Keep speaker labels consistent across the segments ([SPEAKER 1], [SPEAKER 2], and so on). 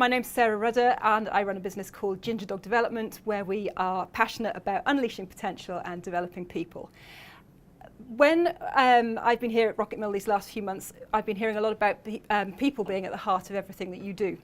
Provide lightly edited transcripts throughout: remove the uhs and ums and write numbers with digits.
[SPEAKER 1] My name's Sarah Rudder and I run a business called Ginger Dog Development, where we are passionate about unleashing potential and developing people. When I've been here at RocketMill these last few months, I've been hearing a lot about people being at the heart of everything that you do.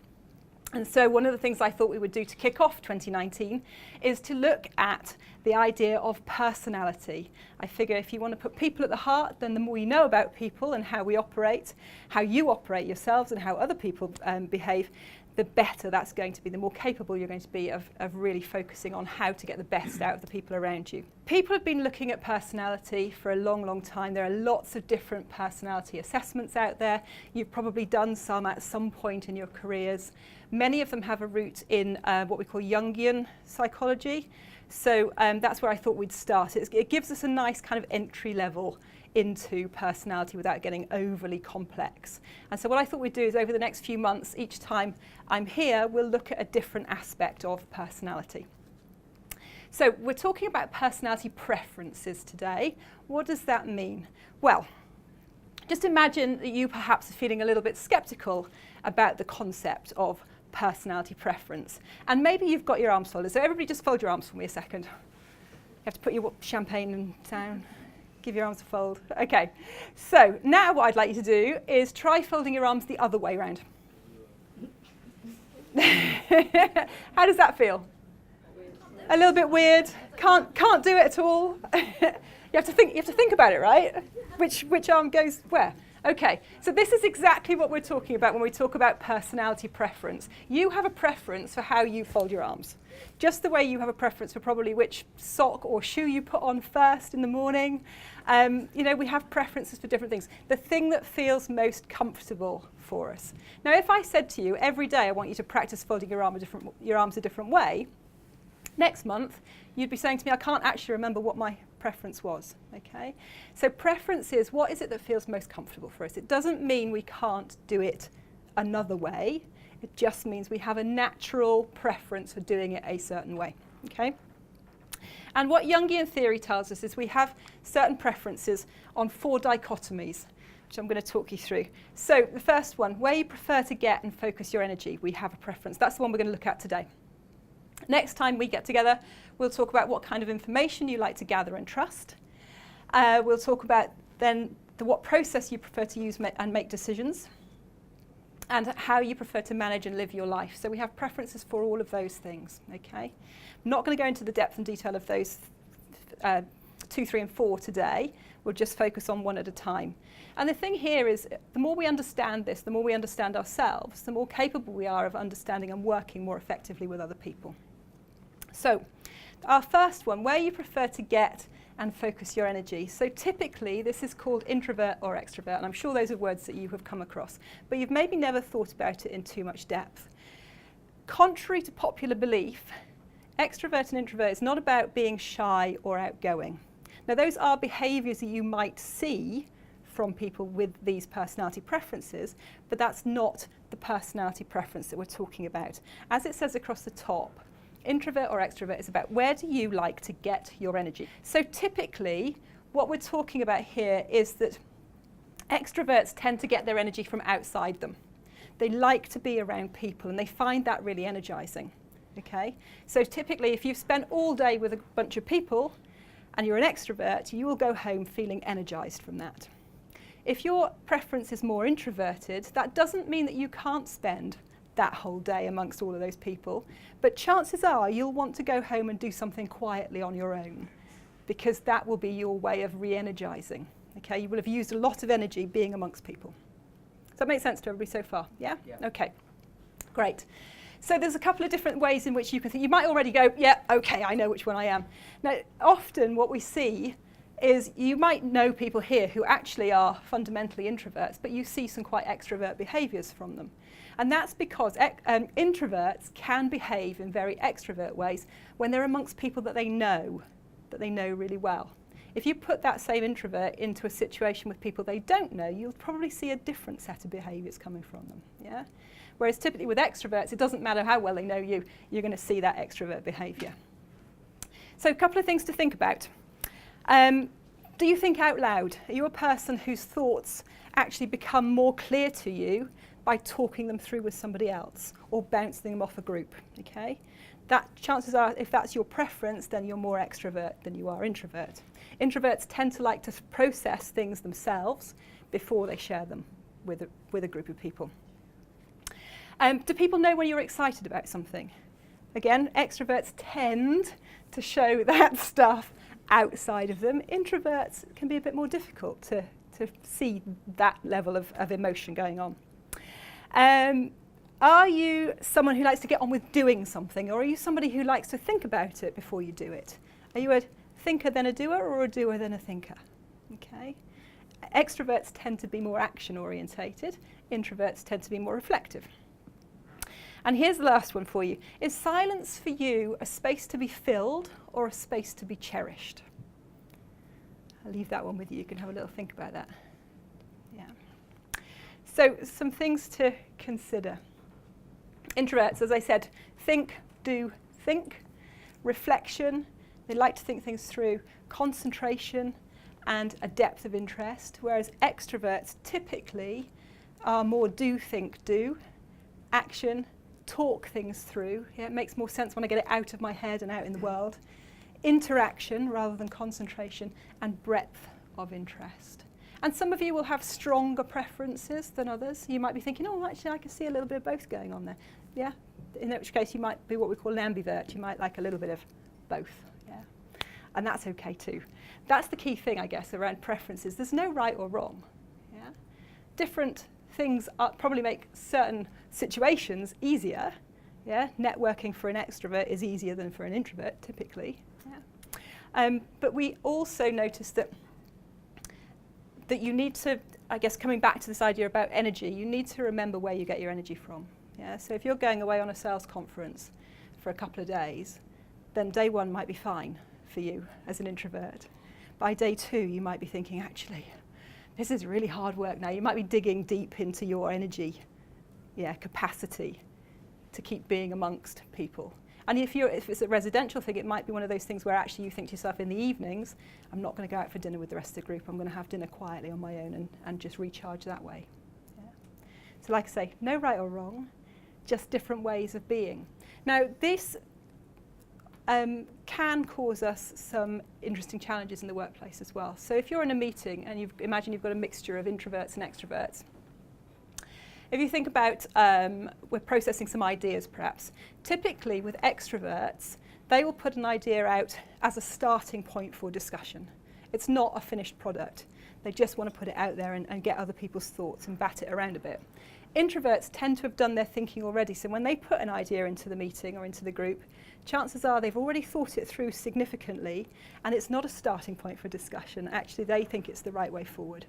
[SPEAKER 1] And so one of the things I thought we would do to kick off 2019 is to look at the idea of personality. I figure if you want to put people at the heart, then the more you know about people and how we operate, how you operate yourselves and how other people behave, the better that's going to be, the more capable you're going to be of really focusing on how to get the best out of the people around you. People have been looking at personality for a long, long time. There are lots of different personality assessments out there. You've probably done some at some point in your careers. Many of them have a root in what we call Jungian psychology. So that's where I thought we'd start. It gives us a nice kind of entry level into personality without getting overly complex. And so what I thought we'd do is over the next few months, each time I'm here, we'll look at a different aspect of personality. So we're talking about personality preferences today. What does that mean? Well, just imagine that you perhaps are feeling a little bit skeptical about the concept of personality preference. And maybe you've got your arms folded. So everybody just fold your arms for me a second. You have to put your champagne down. Give your arms a fold. Okay, so now what I'd like you to do is try folding your arms the other way around. How does that feel? A little bit weird. Can't do it at all. You have to think about it, right? Which arm goes where? Okay, so this is exactly what we're talking about when we talk about personality preference. You have a preference for how you fold your arms. Just the way you have a preference for probably which sock or shoe you put on first in the morning. You know, we have preferences for different things. The thing that feels most comfortable for us. Now, if I said to you, every day I want you to practice folding your arms a different way, next month you'd be saying to me, I can't actually remember what my preference was, okay? So preference is, what is it that feels most comfortable for us? It doesn't mean we can't do it another way. It just means we have a natural preference for doing it a certain way, okay? And what Jungian theory tells us is we have certain preferences on 4 dichotomies, which I'm going to talk you through. So the first one, where you prefer to get and focus your energy, we have a preference. That's the one we're going to look at today. Next time we get together, we'll talk about what kind of information you like to gather and trust. We'll talk about then what process you prefer to use and make decisions, and how you prefer to manage and live your life. So we have preferences for all of those things, okay? I'm not going to go into the depth and detail of those 2, 3, and 4 today. We'll just focus on one at a time. And the thing here is, the more we understand this, the more we understand ourselves, the more capable we are of understanding and working more effectively with other people. So, our first one, where you prefer to get and focus your energy. So typically, this is called introvert or extrovert, and I'm sure those are words that you have come across, but you've maybe never thought about it in too much depth. Contrary to popular belief, extrovert and introvert is not about being shy or outgoing. Now, those are behaviours that you might see from people with these personality preferences, but that's not the personality preference that we're talking about. As it says across the top, introvert or extrovert is about where do you like to get your energy. So typically, what we're talking about here is that extroverts tend to get their energy from outside them. They like to be around people and they find that really energizing. Okay? So typically, if you've spent all day with a bunch of people and you're an extrovert, you will go home feeling energized from that. If your preference is more introverted, that doesn't mean that you can't spend that whole day amongst all of those people, but chances are you'll want to go home and do something quietly on your own, because that will be your way of re-energizing. Okay, you will have used a lot of energy being amongst people. Does that make sense to everybody so far? Yeah? Okay, great. So there's a couple of different ways in which you can think. You might already go, yeah, okay, I know which one I am. Now, often what we see is you might know people here who actually are fundamentally introverts, but you see some quite extrovert behaviours from them. And that's because introverts can behave in very extrovert ways when they're amongst people that they know really well. If you put that same introvert into a situation with people they don't know, you'll probably see a different set of behaviours coming from them. Yeah? Whereas typically with extroverts, it doesn't matter how well they know you, you're going to see that extrovert behaviour. So a couple of things to think about. Do you think out loud? Are you a person whose thoughts actually become more clear to you by talking them through with somebody else or bouncing them off a group, okay? That chances are, if that's your preference, then you're more extrovert than you are introvert. Introverts tend to like to process things themselves before they share them with a group of people. Do people know when you're excited about something? Again, extroverts tend to show that stuff outside of them. Introverts can be a bit more difficult to see that level of emotion going on. Are you someone who likes to get on with doing something, or are you somebody who likes to think about it before you do it? Are you a thinker then a doer, or a doer then a thinker? Okay. Extroverts tend to be more action orientated. Introverts tend to be more reflective. And here's the last one for you. Is silence for you a space to be filled or a space to be cherished? I'll leave that one with you. You can have a little think about that. Yeah. So some things to consider. Introverts, as I said, think, do, think. Reflection, they like to think things through. Concentration and a depth of interest, whereas extroverts typically are more do, think, do. Action, talk things through. Yeah, it makes more sense when I get it out of my head and out in the world. Interaction rather than concentration, and breadth of interest. And some of you will have stronger preferences than others. You might be thinking, oh, actually, I can see a little bit of both going on there. Yeah, in which case you might be what we call an ambivert. You might like a little bit of both. Yeah, and that's okay too. That's the key thing, I guess, around preferences. There's no right or wrong. Yeah, different things probably make certain situations easier. Yeah, networking for an extrovert is easier than for an introvert, typically. Yeah. But we also noticed that you need to, I guess, coming back to this idea about energy, you need to remember where you get your energy from. Yeah, so if you're going away on a sales conference for a couple of days, then day one might be fine for you as an introvert. By day two, you might be thinking, actually, this is really hard work now. You might be digging deep into your energy, capacity to keep being amongst people. And if it's a residential thing, it might be one of those things where actually you think to yourself in the evenings, I'm not going to go out for dinner with the rest of the group. I'm going to have dinner quietly on my own and just recharge that way. Yeah. So like I say, no right or wrong, just different ways of being. Now, this can cause us some interesting challenges in the workplace as well. So if you're in a meeting and imagine you've got a mixture of introverts and extroverts, if you think about, we're processing some ideas perhaps, typically with extroverts, they will put an idea out as a starting point for discussion. It's not a finished product. They just want to put it out there and get other people's thoughts and bat it around a bit. Introverts tend to have done their thinking already, so when they put an idea into the meeting or into the group, chances are they've already thought it through significantly, and it's not a starting point for discussion. Actually, they think it's the right way forward.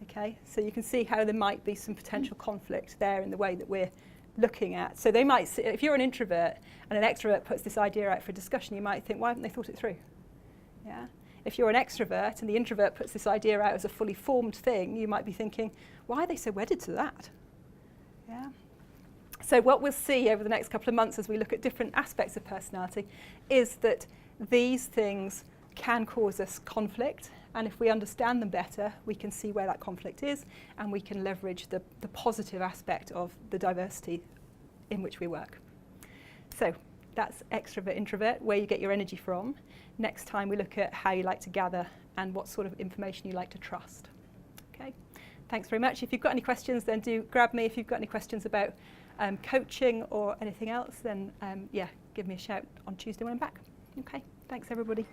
[SPEAKER 1] Okay, so you can see how there might be some potential conflict there in the way that we're looking at. So they might, if you're an introvert and an extrovert puts this idea out for discussion, you might think, why haven't they thought it through? Yeah. If you're an extrovert and the introvert puts this idea out as a fully formed thing, you might be thinking, why are they so wedded to that? Yeah. So what we'll see over the next couple of months as we look at different aspects of personality is that these things can cause us conflict, and if we understand them better, we can see where that conflict is, and we can leverage the positive aspect of the diversity in which we work. So that's extrovert, introvert, where you get your energy from. Next time we look at how you like to gather and what sort of information you like to trust. Okay, thanks very much. If you've got any questions, then do grab me. If you've got any questions about coaching or anything else, then give me a shout on Tuesday when I'm back. Okay, thanks everybody.